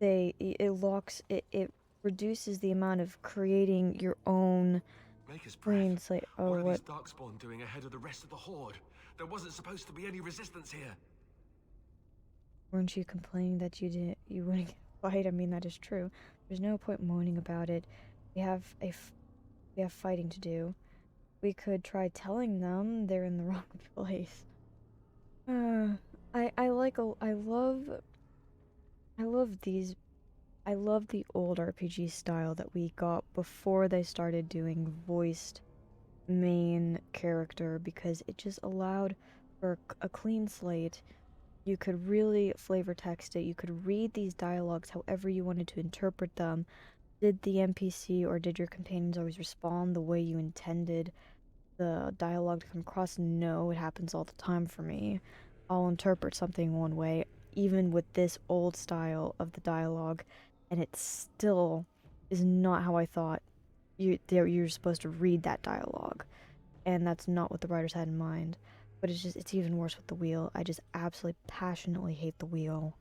it reduces the amount of creating your own Maker's clean breath. slate. Oh, What are what? these darkspawn doing ahead of the rest of the horde? There wasn't supposed to be any resistance here. Weren't you complaining that you wouldn't get a fight? I mean, that is true. There's no point moaning about it. We have we have fighting to do. We could try telling them they're in the wrong place. I love these. I love the old RPG style that we got before they started doing voiced main character, because it just allowed for a clean slate. You could really flavor text it. You could read these dialogues however you wanted to interpret them. Did the NPC or did your companions always respond the way you intended the dialogue to come across? No, it happens all the time for me. I'll interpret something one way, even with this old style of the dialogue, and it still is not how I thought you're supposed to read that dialogue. And that's not what the writers had in mind. But it's even worse with the wheel. I just absolutely passionately hate the wheel.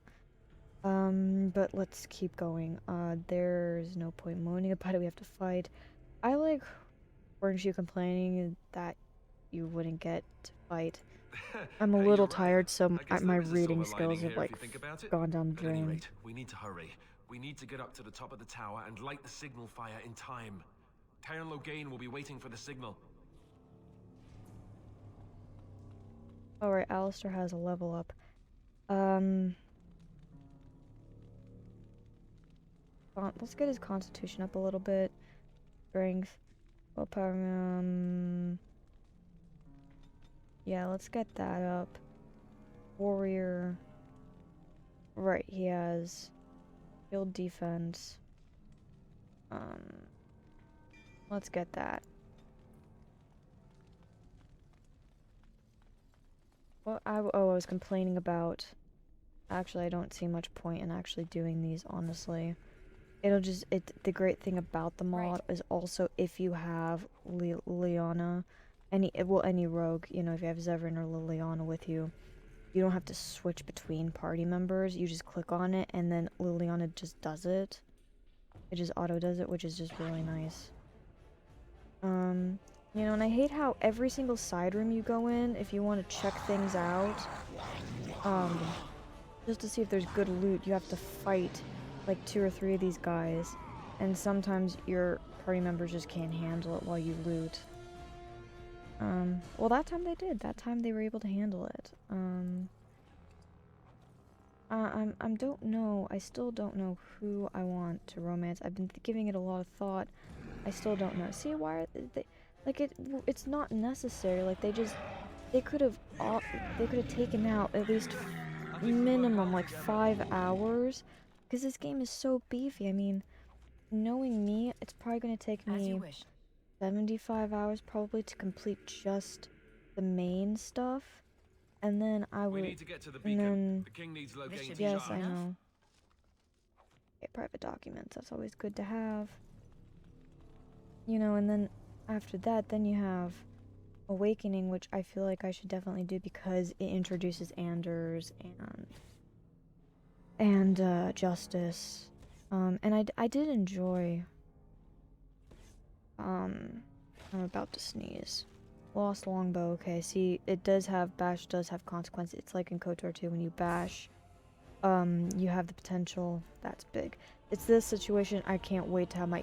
But let's keep going. There's no point moaning about it. We have to fight. Weren't you complaining that you wouldn't get to fight? I'm a Hey, little you're right. tired, so I guess my there is a reading silver lining skills have here if like you think about it. gone down the At any drain. rate, we need to hurry. We need to get up to the top of the tower and light the signal fire in time. Cairn Logain will be waiting for the signal. Alright, Alistair has a level up. Let's get his constitution up a little bit. Strength. Willpower, yeah, let's get that up. Warrior. Right, he has shield defense. Let's get that. I was complaining about. Actually, I don't see much point in actually doing these, honestly. The great thing about the mod is also if you have Liliana, any rogue, you know, if you have Zevran or Liliana with you, you don't have to switch between party members. You just click on it and then Liliana just does it. It just auto does it, which is just really nice. You know, and I hate how every single side room you go in, if you want to check things out, just to see if there's good loot, you have to fight like 2 or 3 of these guys, and sometimes your party members just can't handle it while you loot. Well, that time they did. That time they were able to handle it. I don't know. I still don't know who I want to romance. I've been giving it a lot of thought. I still don't know. See, why are they like it's not necessary. Like they could have taken out at least minimum like 5 hours, because this game is so beefy. I mean, knowing me, it's probably going to take me 75 hours probably to complete just the main stuff, and then We need to get to the beacon. The king needs Logain to yes, charge. I know. Okay, private documents, that's always good to have. You know, and then after that, then you have Awakening, which I feel like I should definitely do because it introduces Anders and Justice. And I did enjoy. I'm about to sneeze. Lost Longbow. Okay, see, Bash does have consequences. It's like in KOTOR 2 when you bash, you have the potential. That's big. It's this situation. I can't wait to have my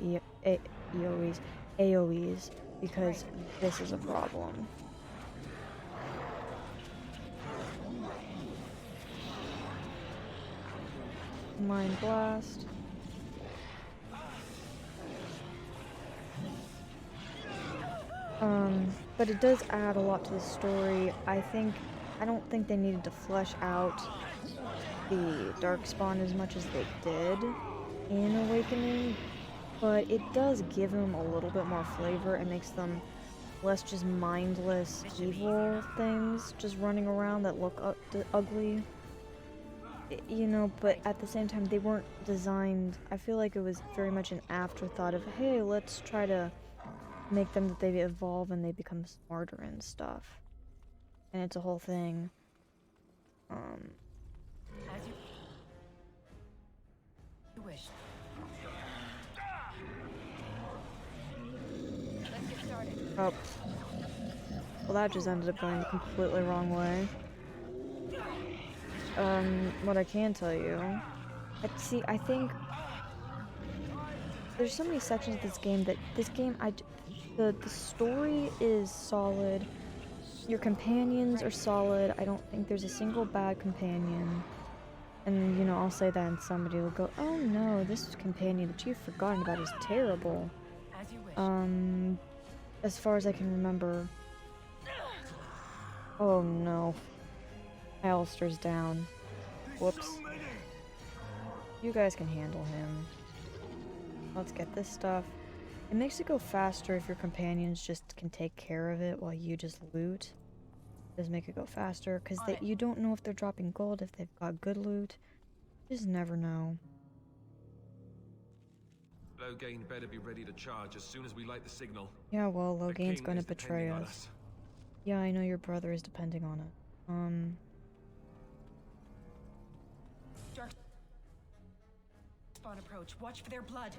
AoEs, because this is a problem. Mind Blast. But it does add a lot to the story. I don't think they needed to flesh out the Darkspawn as much as they did in Awakening, but it does give them a little bit more flavor. It makes them less just mindless evil things just running around that look ugly. You know, but at the same time, they weren't designed. I feel like it was very much an afterthought of, hey, let's try to make them that they evolve and they become smarter and stuff. And it's a whole thing. wish. Let's get started. Oh. Well, that just ended up going the completely wrong way. What I can tell you... I think... There's so many sections of this game that... The story is solid. Your companions are solid. I don't think there's a single bad companion. And, you know, I'll say that and somebody will go, oh no, this companion that you've forgotten about is terrible. As you wish. As far as I can remember. Oh no. Alistair's down. Whoops. You guys can handle him. Let's get this stuff. It makes it go faster if your companions just can take care of it while you just loot. It does make it go faster, because you don't know if they're dropping gold, if they've got good loot. You just never know. Loghain better be ready to charge as soon as we light the signal. Yeah, well, Loghain's gonna betray depending on us. Yeah, I know your brother is depending on it. Spawn approach. Watch for their blood.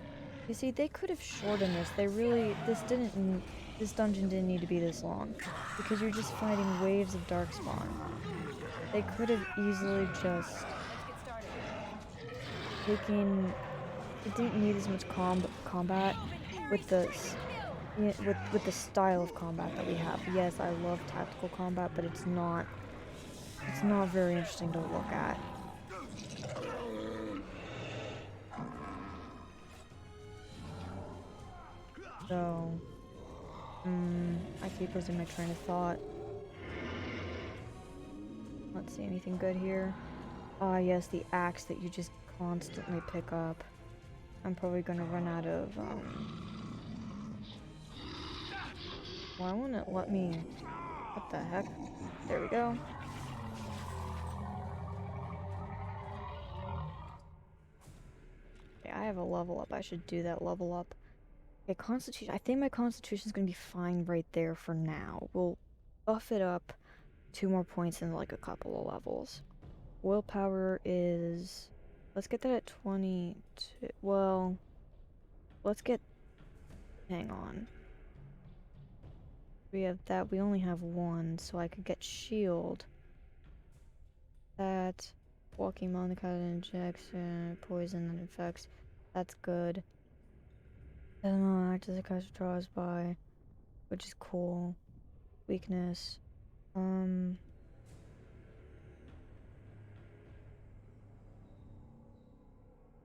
You see, they could have shortened this. This dungeon didn't need to be this long. Because you're just fighting waves of darkspawn. They could have easily just taken... It didn't need as much combat with the style of combat that we have. Yes, I love tactical combat, but it's not very interesting to look at. So, I keep losing my train of thought. Let's see, anything good here? Ah, yes, the axe that you just constantly pick up. I'm probably gonna run out of, Why won't it let me... What the heck? There we go. Okay, I have a level up. I should do that level up. Okay, Constitution. I think my Constitution's gonna be fine right there for now. We'll buff it up 2 more points in like a couple of levels. Willpower is... Let's get that at 22. Well, let's get... Hang on. We have that. We only have 1, so I could get shield. That. Walking Monica injection, poison that infects. That's good. Doesn't know, act as a caster draws by, which is cool. Weakness.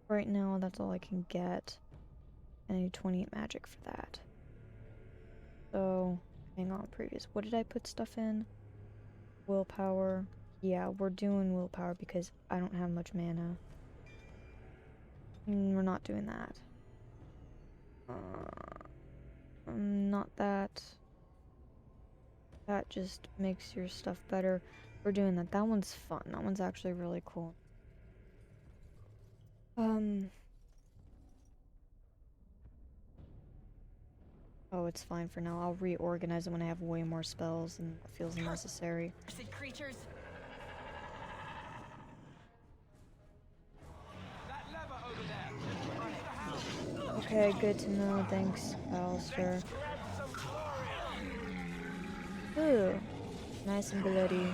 Right now, that's all I can get. I need 28 magic for that. So, hang on, previous. What did I put stuff in? Willpower. Yeah, we're doing willpower because I don't have much mana. We're not doing that. Not that. That just makes your stuff better. We're doing that. That one's fun. That one's actually really cool. Oh, it's fine for now. I'll reorganize it when I have way more spells and it feels necessary. Creatures. Okay, good to know. Thanks, Alistair. Ooh, nice and bloody.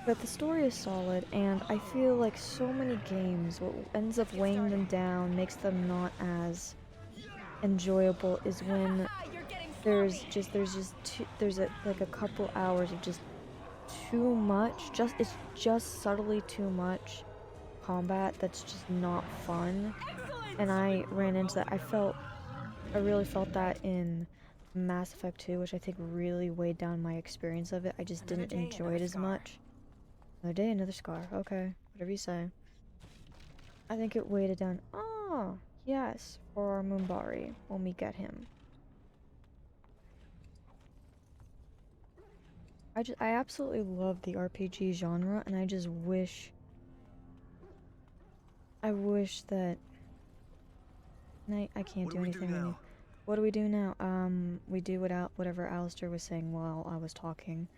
But the story is solid, and I feel like so many games, what ends up weighing them down, makes them not as enjoyable, is when there's a couple hours of just too much. It's just subtly too much combat that's just not fun. And I ran into that. I really felt that in Mass Effect 2, which I think really weighed down my experience of it. I just didn't enjoy it as much. Another day, another scar. Okay, whatever you say. I think it weighed it down. Oh, yes, for our Moonbari when we get him. I absolutely love the RPG genre, and I just wish... I wish that... I can't do anything now. What do we do now? We do whatever Alistair was saying while I was talking.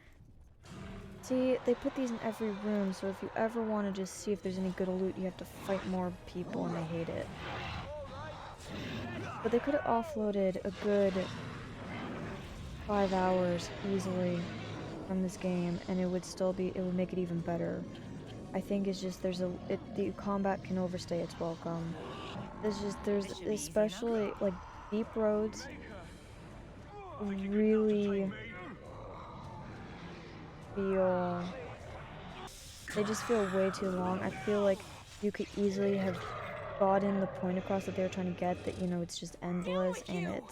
See, they put these in every room, so if you ever want to just see if there's any good loot, you have to fight more people, and I hate it. But they could have offloaded a good 5 hours easily from this game, and it would make it even better. I think it's just the combat can overstay its welcome. There's especially like deep roads really they just feel way too long. I feel like you could easily have gotten the point across that they were trying to get, that, you know, it's just endless, and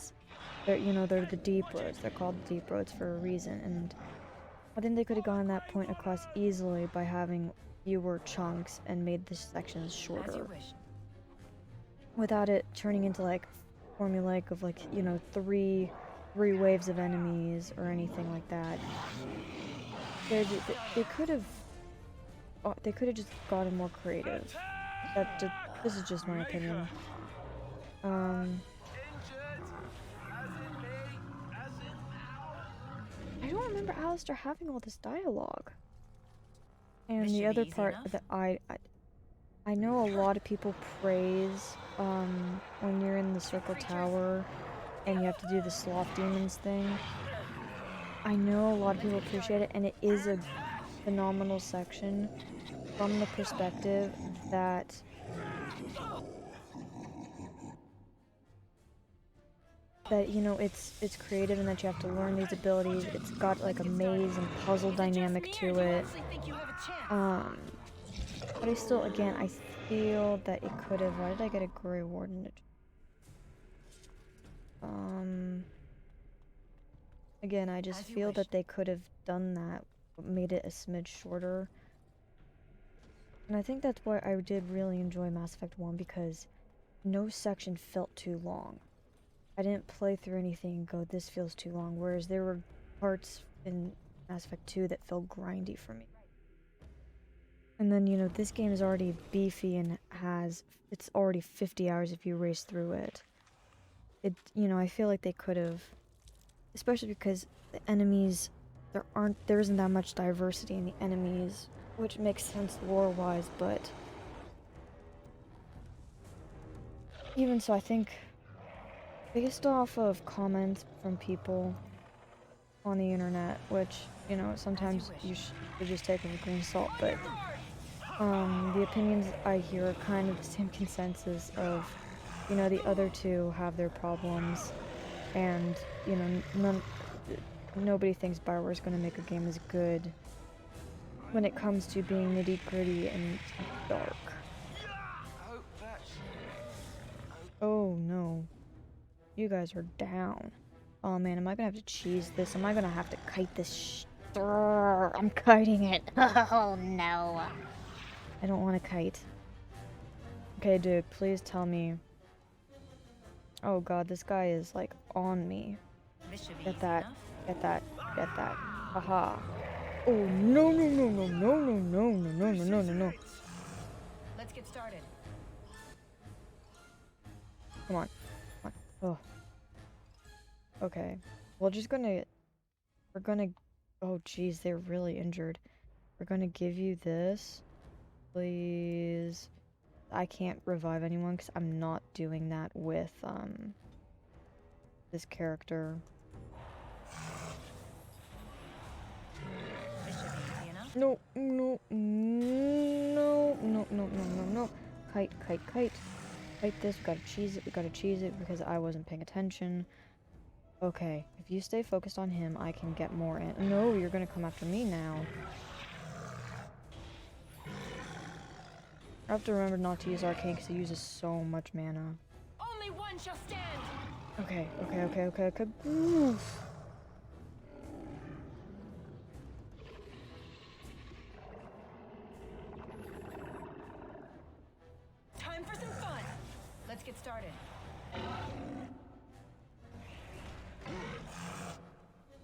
they're the deep roads. They're called the deep roads for a reason, and I think they could have gotten that point across easily by having fewer chunks and made the sections shorter. Without it turning into like formulaic of like, you know, three waves of enemies or anything like that. They could have just gotten more creative. This is just my opinion. I don't remember Alistair having all this dialogue. And the other part that I know a lot of people praise when you're in the Circle Tower and you have to do the Sloth Demons thing. I know a lot of people appreciate it, and it is a phenomenal section from the perspective that you know, it's creative and that you have to learn these abilities. It's got like a maze and puzzle dynamic to it. But I still, again, I feel that it could have. Why did I get a Grey Warden? Again, I just feel that they could have done that, made it a smidge shorter. And I think that's why I did really enjoy Mass Effect 1, because no section felt too long. I didn't play through anything and go, this feels too long, whereas there were parts in Mass Effect 2 that felt grindy for me. And then, you know, this game is already beefy and it's already 50 hours if you race through it. You know, I feel like they could have, especially because the enemies, there isn't that much diversity in the enemies, which makes sense lore-wise, but even so, I think, based off of comments from people on the internet, which, you know, sometimes you should just take with a grain of salt, but the opinions I hear are kind of the same consensus of, you know, the other two have their problems, and, you know, nobody thinks Bioware's gonna make a game as good when it comes to being nitty-gritty and dark. Oh no. You guys are down. Oh man, am I gonna have to cheese this? Am I gonna have to kite this I'm kiting it. Oh no. I don't want to kite. Okay, dude, please tell me. Oh god, this guy is like on me. Get that. Get that. Get that. Haha. Oh no no no no no no no no no no no no no. Let's get started. Come on. Come on. Oh. Okay. We're gonna oh jeez, they're really injured. We're gonna give you this. Please. I can't revive anyone because I'm not doing that with this character. No, no, no, no, no, no, no, no. Kite, kite, kite. Kite this, we gotta cheese it because I wasn't paying attention. Okay, if you stay focused on him, I can get more in. No, you're gonna come after me now. I have to remember not to use arcane because it uses so much mana. Only one shall stand. Okay, okay, okay, okay, okay. Oof. Time for some fun. Let's get started.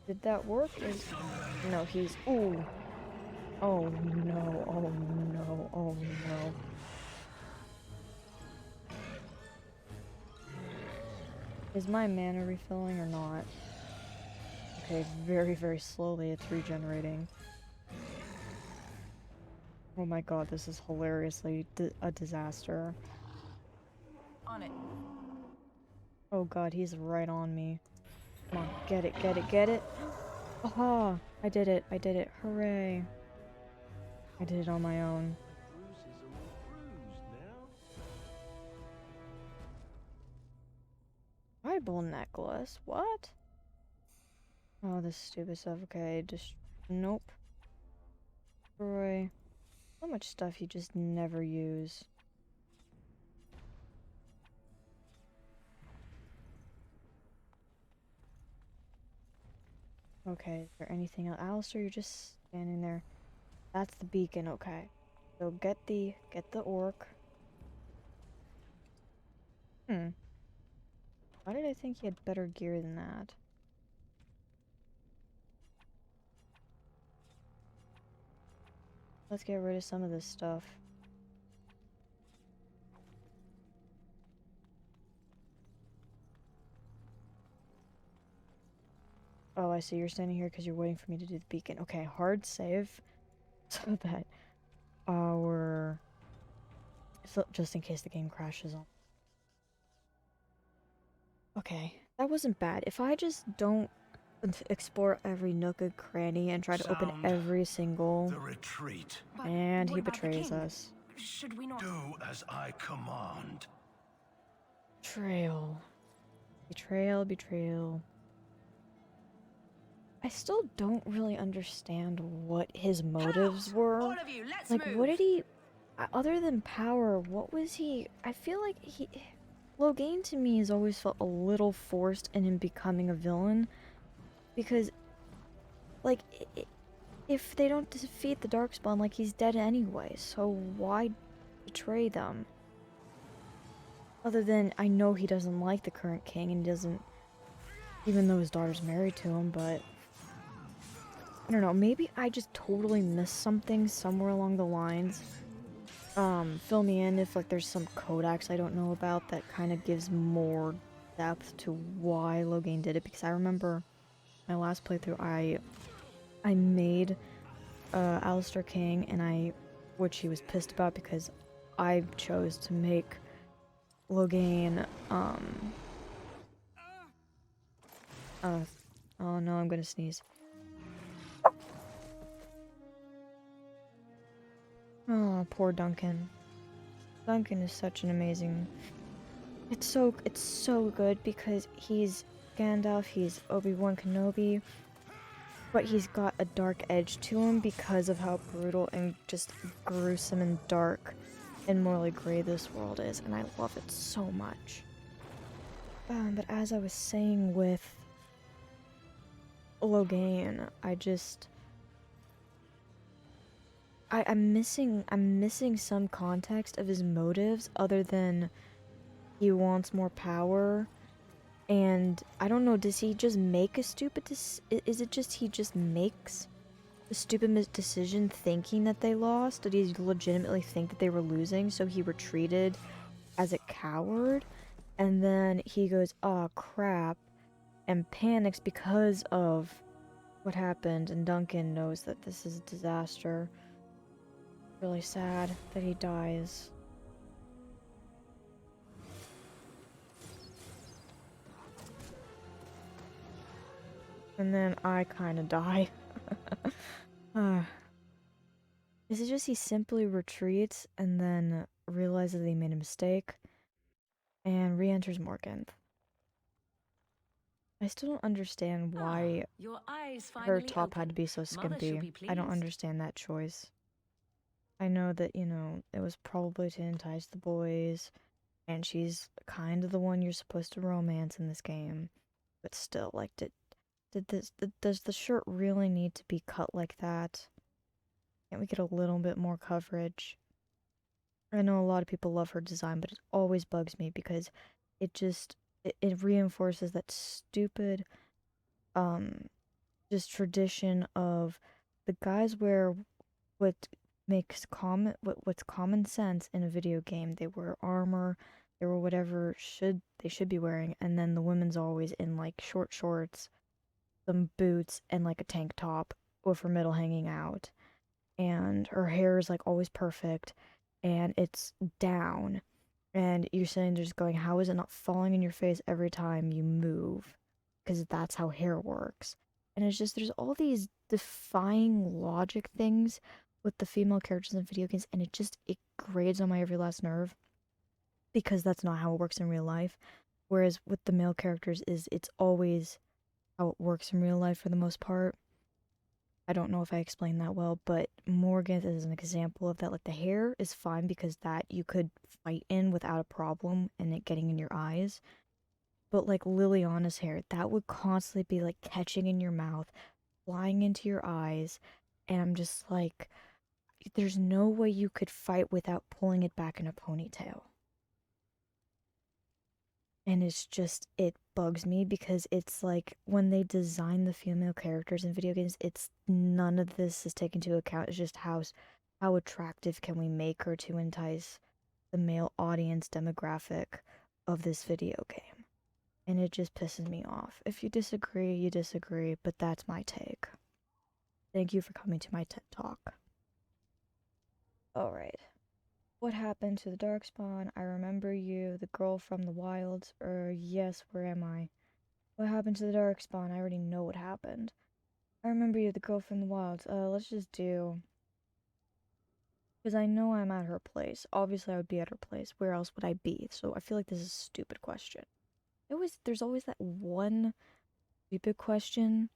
Did that work? No, he's... Ooh. Oh no, oh no, oh no. Is my mana refilling or not? Okay, very, very slowly it's regenerating. Oh my god, this is hilariously a disaster. On it. Oh god, he's right on me. Come on, get it, get it, get it! Aha! I did it, hooray! I did it on my own. Bruises are all bruised now. Bible necklace? What? Oh, this stupid stuff. Okay, just... Nope. Destroy. So much stuff you just never use. Okay, is there anything else? Alistair, you're just standing there. That's the beacon, okay. So get the orc. Why did I think he had better gear than that? Let's get rid of some of this stuff. Oh, I see. You're standing here because you're waiting for me to do the beacon. Okay, hard save. So that our... So, just in case the game crashes on. Okay, that wasn't bad. If I just don't explore every nook and cranny and try to open every single... The retreat. But And he what about the betrays king? us. Should we not? Do as I command. Betrayal. Betrayal, betrayal. I still don't really understand what his motives were. All of you, let's Like, move. what did he... Other than power, what was he... I feel like he... Logain to me has always felt a little forced in him becoming a villain. Because, like, if they don't defeat the Darkspawn, like, he's dead anyway. So why betray them? Other than, I know he doesn't like the current king and doesn't... Even though his daughter's married to him, but... I don't know, maybe I just totally missed something somewhere along the lines. Fill me in if, like, there's some codex I don't know about that kind of gives more depth to why Logain did it, because I remember my last playthrough, I made, Alistair King, and which he was pissed about because I chose to make Logain, oh no, I'm gonna sneeze. Oh, poor Duncan. Duncan is such an amazing... It's so good because he's Gandalf, he's Obi-Wan Kenobi, but he's got a dark edge to him because of how brutal and just gruesome and dark and morally gray this world is, and I love it so much. But as I was saying with Logain, I'm missing some context of his motives other than he wants more power, and I don't know, does he just make a stupid is it just he just makes a stupid decision thinking that they lost? Did he legitimately think that they were losing, so he retreated as a coward, and then he goes, "Oh crap," and panics because of what happened, and Duncan knows that this is a disaster. Really sad that he dies. And then I kinda die. Is it just he simply retreats and then realizes he made a mistake and re-enters Morganth? I still don't understand why Your eyes her finally top had to open. be so Mother shall skimpy. be I don't pleased. understand that choice. I know that, you know, it was probably to entice the boys, and she's kind of the one you're supposed to romance in this game. But still, like, does the shirt really need to be cut like that? Can't we get a little bit more coverage? I know a lot of people love her design, but it always bugs me because it just, it reinforces that stupid, just tradition of the guys wear what what's common sense in a video game. They wear armor, they wear whatever they should be wearing, and then the women's always in like short shorts, some boots, and like a tank top with her middle hanging out. and her hair is like always perfect, and it's down, and you're sitting there just going, how is it not falling in your face every time you move? Because that's how hair works. And it's just, there's all these defying logic things with the female characters in video games, and it grades on my every last nerve because that's not how it works in real life. Whereas with the male characters, it's always how it works in real life for the most part. I don't know if I explained that well, but Morgan is an example of that. Like the hair is fine because that you could fight in without a problem and it getting in your eyes. But like Liliana's hair, that would constantly be like catching in your mouth, flying into your eyes, and I'm just like, there's no way you could fight without pulling it back in a ponytail. And it's just, it bugs me because it's like when they design the female characters in video games, it's none of this is taken into account. It's just how attractive can we make her to entice the male audience demographic of this video game. And it just pisses me off. If you disagree, you disagree, but that's my take. Thank you for coming to my TED Talk. Alright. What happened to the Darkspawn? I remember you, the girl from the wilds. Yes, where am I? What happened to the Darkspawn? I already know what happened. I remember you, the girl from the wilds. Let's just do... Because I know I'm at her place. Obviously, I would be at her place. Where else would I be? So I feel like this is a stupid question. There's always that one stupid question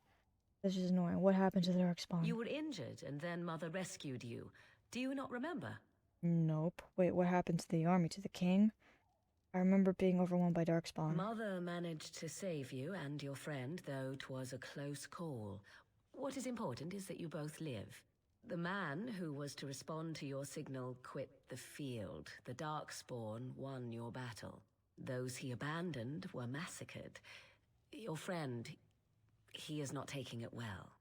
that's just annoying. What happened to the Darkspawn? You were injured, and then Mother rescued you. Do you not remember? Nope. Wait, what happened to the army? To the king? I remember being overwhelmed by Darkspawn. Mother managed to save you and your friend, though 'twas a close call. What is important is that you both live. The man who was to respond to your signal quit the field. The Darkspawn won your battle. Those he abandoned were massacred. Your friend, he is not taking it well.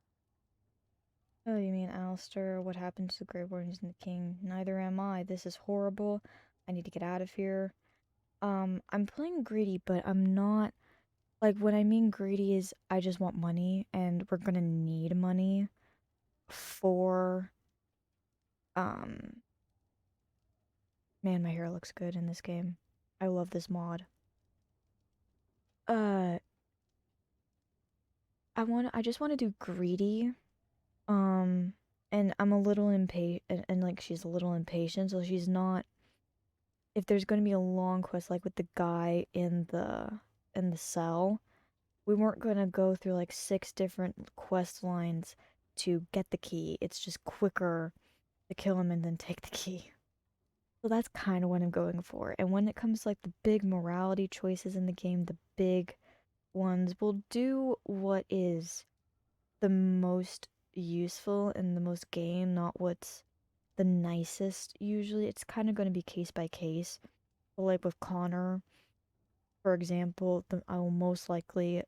Oh, you mean Alistair? What happened to the Grey Wardens and the King? Neither am I. This is horrible. I need to get out of here. I'm playing greedy, but I'm not... Like, what I mean greedy is I just want money, and we're gonna need money for... Man, my hair looks good in this game. I love this mod. I just want to do greedy. And I'm a little impatient, and like she's a little impatient, so she's not. If there's going to be a long quest, like with the guy in the cell, we weren't going to go through like 6 different quest lines to get the key. It's just quicker to kill him and then take the key. So that's kind of what I'm going for. And when it comes to like the big morality choices in the game, the big ones, we'll do what is the most useful in the most game, not what's the nicest usually. It's kind of going to be case by case. But like with Connor, for example, I will most likely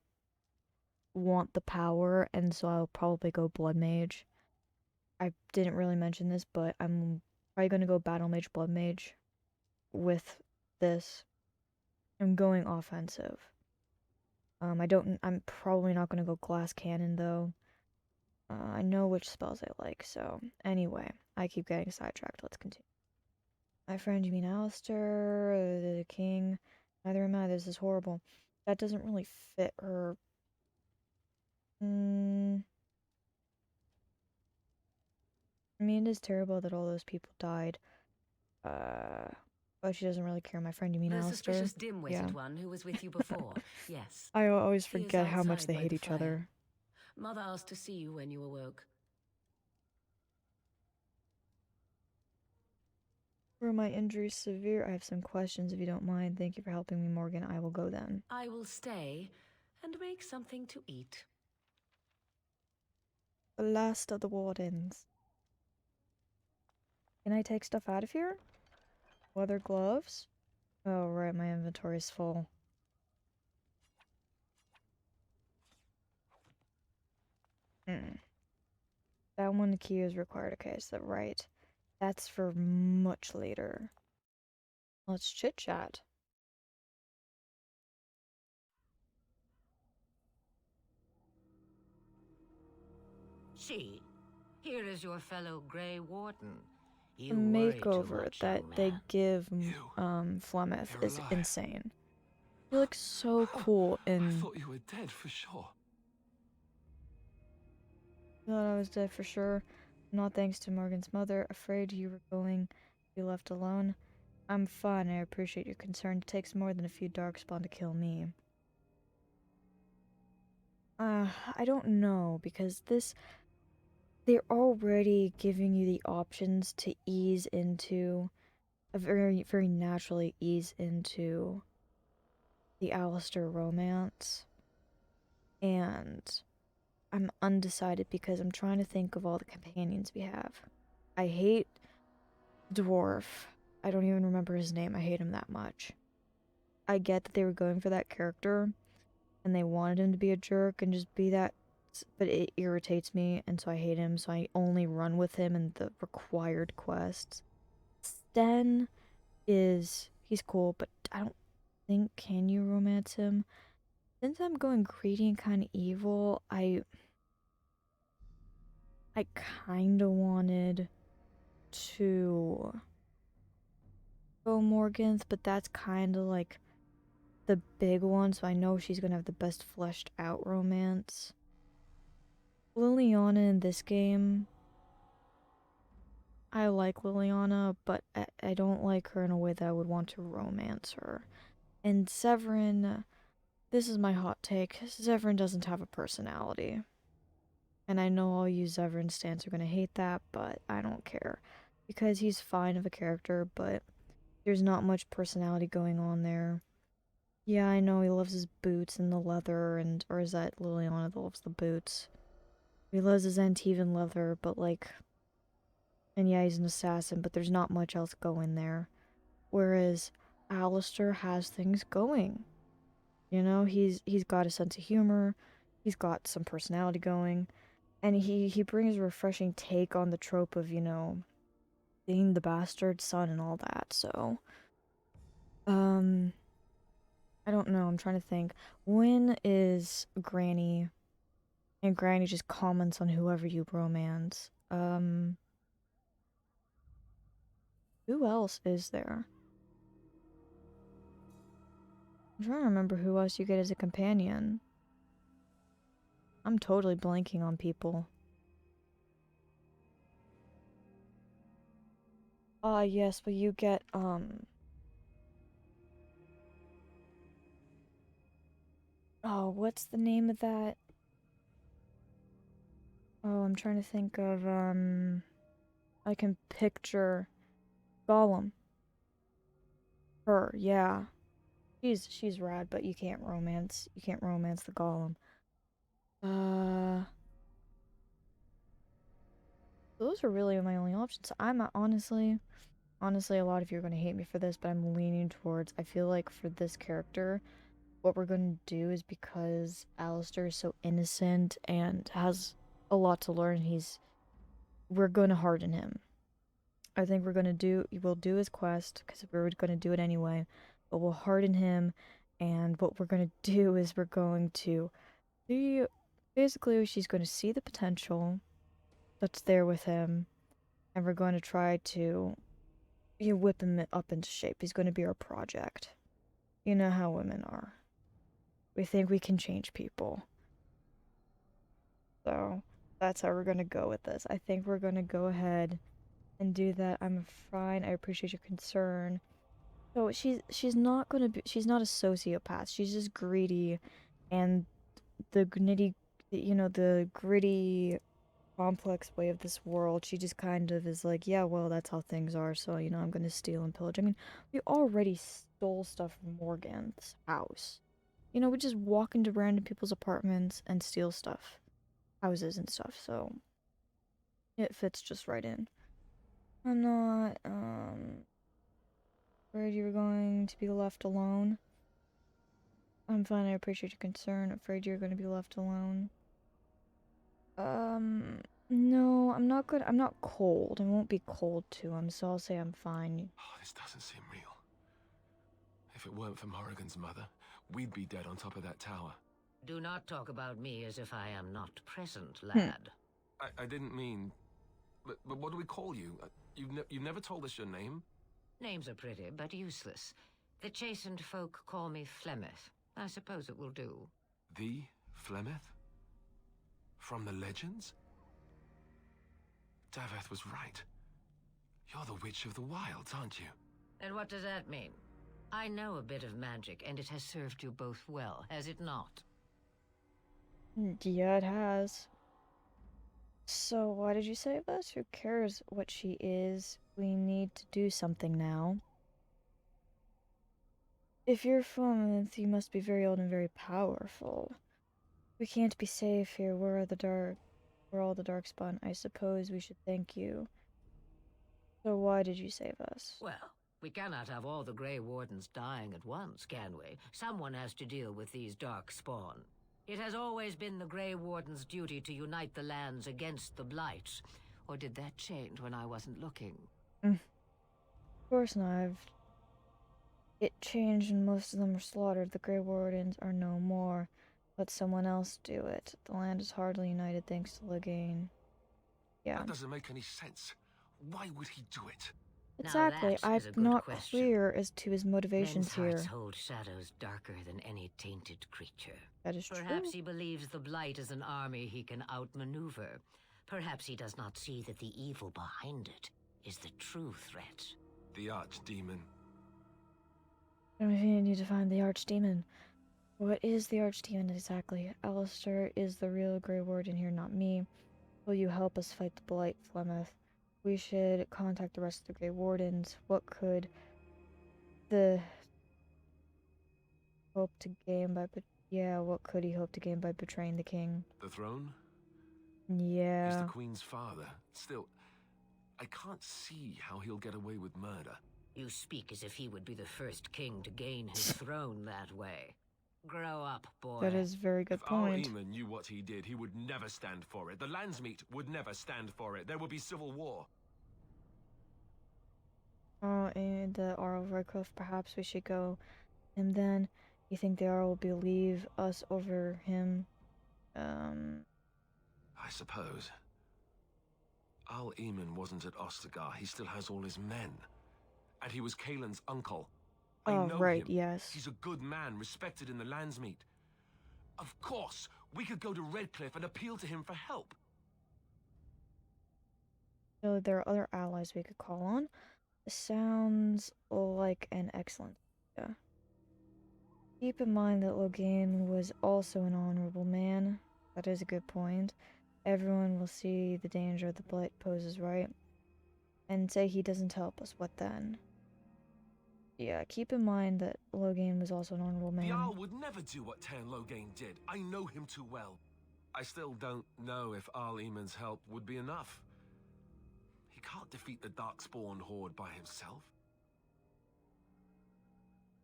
want the power, and so I'll probably go Blood Mage. I didn't really mention this, but I'm probably going to go Battle Mage, Blood Mage with this. I'm going offensive. I'm probably not going to go Glass Cannon though. I know which spells I like, so anyway, I keep getting sidetracked. Let's continue. My friend, you mean Alistair, the king? Neither am I. This is horrible. That doesn't really fit her. I mean, it is terrible that all those people died. But she doesn't really care. My friend, you mean The Alistair? suspicious dim-witted one who was with you before. Yes. I always He is forget how much outside they by hate the each fire. other. Mother asked to see you when you awoke. Were my injuries severe? I have some questions if you don't mind. Thank you for helping me, Morgan. I will go then. I will stay and make something to eat. The last of the wardens. Can I take stuff out of here? Leather gloves? Oh, right, my inventory is full. That one key is required. Okay, so right. That's for much later. Let's chit chat. See, Here is your fellow Grey Warden. The You worry too makeover much, that young they man. give You, Flemeth you're is alive. insane. He looks so cool I in. thought you were dead for sure. Thought I was dead for sure. Not thanks to Morgan's mother. Afraid you were going to be left alone. I'm fine. I appreciate your concern. It takes more than a few darkspawn to kill me. I don't know, because they're already giving you the options to ease into very naturally ease into the Alistair romance. And I'm undecided because I'm trying to think of all the companions we have. I hate Dwarf. I don't even remember his name. I hate him that much. I get that they were going for that character and they wanted him to be a jerk and just be that, but it irritates me, and so I hate him, so I only run with him in the required quests. Sten he's cool, but I don't think, can you romance him? Since I'm going greedy and kind of evil, I kind of wanted to go Morgan's, but that's kind of like the big one, so I know she's gonna have the best fleshed out romance. Liliana in this game, I like Liliana, but I don't like her in a way that I would want to romance her. And Severin, this is my hot take, Severin doesn't have a personality. And I know all you Severin stans are gonna hate that, but I don't care. Because he's fine of a character, but there's not much personality going on there. Yeah, I know he loves his boots and the leather, or is that Liliana that loves the boots? He loves his Antivan leather, but like, and yeah, he's an assassin, but there's not much else going there. Whereas Alistair has things going. You know, he's got a sense of humor, he's got some personality going, and he brings a refreshing take on the trope of, you know, being the bastard son and all that. So, I don't know, I'm trying to think. When is Granny, and Granny just comments on whoever you romance. Who else is there? I'm trying to remember who else you get as a companion. I'm totally blanking on people. Yes, but you get, oh, what's the name of that? Oh, I'm trying to think of, I can picture Gollum. Her, yeah. She's rad, but you can't romance the Gollum. Those are really my only options. I'm honestly, a lot of you are gonna hate me for this, but I'm leaning towards, I feel like for this character, what we're gonna do is, because Alistair is so innocent and has a lot to learn, we're gonna harden him. I think we'll do his quest, because we're gonna do it anyway, but we'll harden him, and what we're gonna do is we're going to basically, she's gonna see the potential that's there with him, and we're going to try to whip him up into shape. He's going to be our project. You know how women are. We think we can change people. So that's how we're going to go with this. I think we're going to go ahead and do that. I'm fine. I appreciate your concern. So she's not a sociopath. She's just greedy, and the the gritty, complex way of this world, she just kind of is like, yeah, well, that's how things are, so, you know, I'm gonna steal and pillage. I mean, we already stole stuff from Morgan's house. You know, we just walk into random people's apartments and steal stuff. Houses and stuff, so it fits just right in. I'm not, afraid you're going to be left alone. I'm fine, I appreciate your concern. Afraid you're gonna be left alone. No, I'm not good. I'm not cold. I won't be cold to him, so I'll say I'm fine. Oh, this doesn't seem real. If it weren't for Morrigan's mother, we'd be dead on top of that tower. Do not talk about me as if I am not present, lad. I didn't mean... But what do we call you? You've never told us your name? Names are pretty, but useless. The chastened folk call me Flemeth. I suppose it will do. The Flemeth? From the legends? Daveth was right. You're the Witch of the Wilds, aren't you? And what does that mean? I know a bit of magic, and it has served you both well, has it not? Yeah, it has. So why did you save us? Who cares what she is? We need to do something now. If you're Flemeth, you must be very old and very powerful. We can't be safe here. We're all the Darkspawn. I suppose we should thank you. So why did you save us? Well, we cannot have all the Grey Wardens dying at once, can we? Someone has to deal with these Darkspawn. It has always been the Grey Warden's duty to unite the lands against the Blight. Or did that change when I wasn't looking? Of course not. It changed and most of them were slaughtered. The Grey Wardens are no more. Let someone else do it. The land is hardly united thanks to Loghain. Yeah. That doesn't make any sense. Why would he do it? Exactly. Now that is a I'm good not question. clear as to his motivations Men's here. hearts hold shadows darker than any tainted creature. That is Perhaps true. he believes the Blight is an army he can outmaneuver. Perhaps he does not see that the evil behind it is the true threat. The Archdemon. I need to find the Archdemon. What is the Archdemon exactly? Alistair is the real Grey Warden here, not me. Will you help us fight the Blight, Flemeth? We should contact the rest of the Grey Wardens. What could the hope to gain by what could he hope to gain by betraying the king? The throne? Yeah. He's the Queen's father. Still, I can't see how he'll get away with murder. You speak as if he would be the first king to gain his throne that way. Grow up, boy. That is a very good If Al point. Eamon knew what he did, he would never stand for it. The Landsmeet would never stand for it. There would be civil war. Oh, and the Arl of Redcliffe, perhaps we should go him then. You think the Arl will believe us over him? I suppose. Al Eamon wasn't at Ostagar. He still has all his men. And he was Kaelin's uncle. I Oh, know right, him. yes. He's a good man, respected in the Landsmeet. Of course, we could go to Redcliffe and appeal to him for help. So there are other allies we could call on. Sounds like an excellent idea. Keep in mind that Loghain was also an honorable man. That is a good point. Everyone will see the danger the Blight poses, right? And say he doesn't help us, what then? Yeah, keep in mind that Loghain was also an honorable man. The Jarl would never do what Tairn Loghain did. I know him too well. I still don't know if Al Eamon's help would be enough. He can't defeat the Darkspawn horde by himself.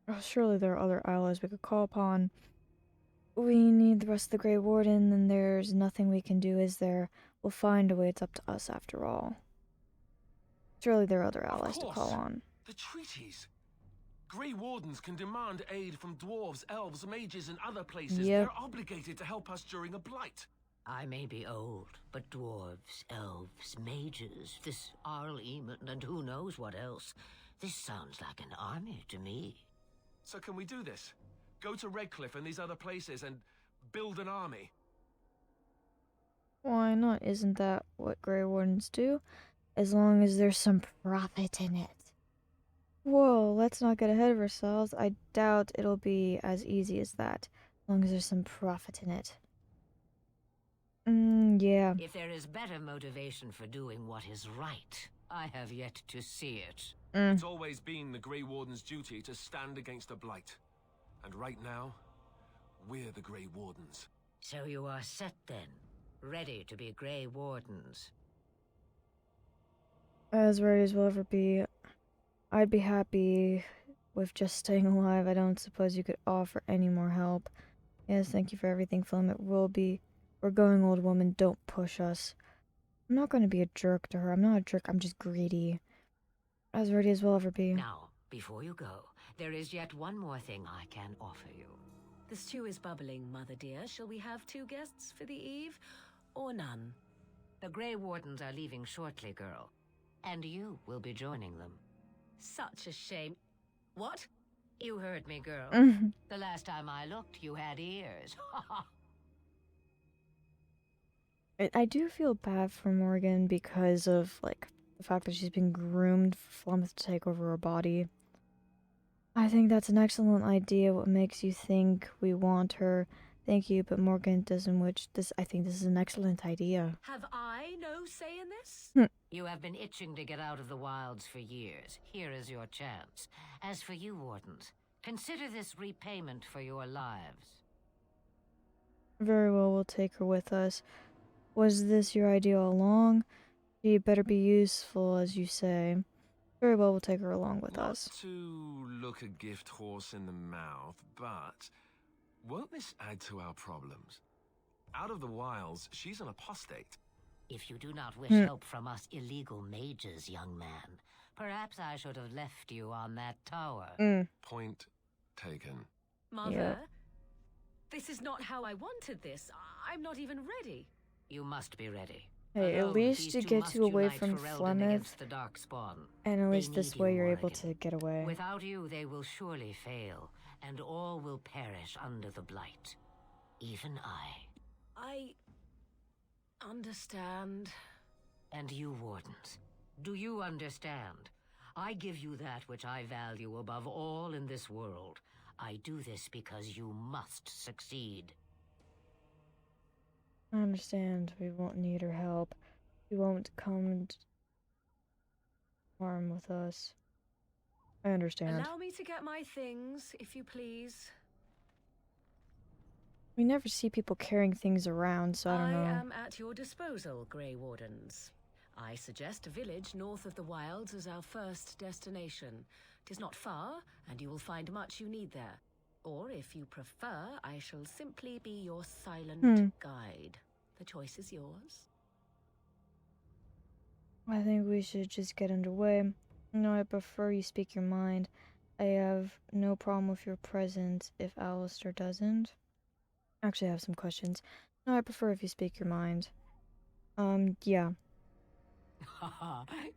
Oh, surely there are other allies we could call upon. We need the rest of the Grey Warden, and there's nothing we can do, is there? We'll find a way. It's up to us, after all. Surely there are other allies to call on. The treaties. Grey Wardens can demand aid from dwarves, elves, mages, and other places. Yep. They're obligated to help us during a blight. I may be old, but dwarves, elves, mages, this Arl Eamon, and who knows what else. This sounds like an army to me. So can we do this? Go to Redcliffe and these other places and build an army? Why not? Isn't that what Grey Wardens do? As long as there's some profit in it. Whoa, let's not get ahead of ourselves. I doubt it'll be as easy as that. As long as there's some profit in it. Yeah. If there is better motivation for doing what is right, I have yet to see it. It's always been the Grey Warden's duty to stand against a blight. And right now, we're the Grey Wardens. So you are set then, ready to be Grey Wardens. As ready as we'll ever be. I'd be happy with just staying alive. I don't suppose you could offer any more help. Yes, thank you for everything, Philip. It will be. We're going, old woman. Don't push us. I'm not going to be a jerk to her. I'm not a jerk. I'm just greedy. As ready as we'll ever be. Now, before you go, there is yet one more thing I can offer you. The stew is bubbling, Mother dear. Shall we have 2 guests for the eve, or none? The Grey Wardens are leaving shortly, girl. And you will be joining them. Such a shame. What? You heard me, girl. The last time I looked, you had ears. I do feel bad for Morgan because of, like, the fact that she's been groomed for Flemeth to take over her body. I think that's an excellent idea. What makes you think we want her? Thank you, but Morgan doesn't, I think this is an excellent idea. Have I no say in this? You have been itching to get out of the wilds for years. Here is your chance. As for you, Wardens, consider this repayment for your lives. Very well, we'll take her with us. Was this your idea all along? She better be useful, as you say. Very well, we'll take her along with us. Not to look a gift horse in the mouth, but won't this add to our problems? Out of the wilds, she's an apostate. If you do not wish help from us illegal mages, young man, perhaps I should have left you on that tower. Point taken. Mother, this is not how I wanted this. I'm not even ready. You must be ready. Hey, at Alone, least these to two get must you away unite from for Eldon Flemeth, against the Darkspawn. and at They least this need way you, you're able Morrigan. to get away. Without you, they will surely fail, and all will perish under the blight. Even I understand. And you, Wardens, do you understand? I give you that which I value above all in this world. I do this because you must succeed. I understand. We won't need her help. She won't come to harm with us. I understand. Allow me to get my things, if you please. We never see people carrying things around, so I don't know. I am at your disposal, Grey Wardens. I suggest a village north of the wilds as our first destination. 'Tis not far, and you will find much you need there. Or, if you prefer, I shall simply be your silent guide. The choice is yours. I think we should just get underway. No, I prefer you speak your mind. I have no problem with your presence if Alistair doesn't. Actually, I have some questions. No, I prefer if you speak your mind. Yeah.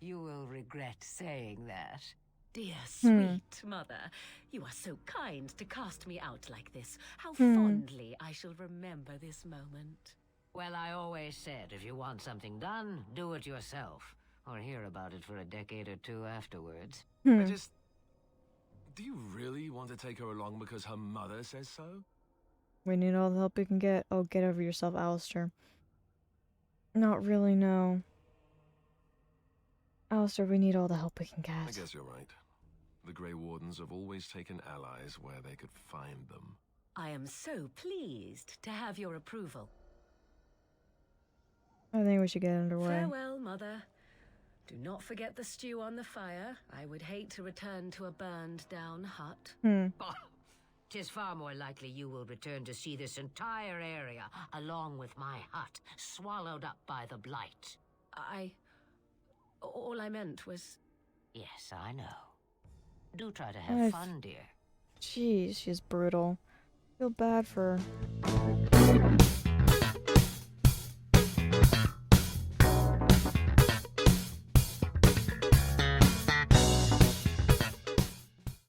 You will regret saying that. Dear sweet mother, you are so kind to cast me out like this. How fondly I shall remember this moment. Well, I always said, if you want something done, do it yourself. Or hear about it for a decade or two afterwards. Do you really want to take her along because her mother says so? We need all the help we can get. Oh, get over yourself, Alistair. Not really, no. Alistair, we need all the help we can get. I guess you're right. The Grey Wardens have always taken allies where they could find them. I am so pleased to have your approval. I think we should get underway. Farewell, mother. Do not forget the stew on the fire. I would hate to return to a burned-down hut. Tis far more likely you will return to see this entire area, along with my hut, swallowed up by the blight. All I meant was... Yes, I know. Do try to have fun, dear. Jeez, she's brutal. Feel bad for her.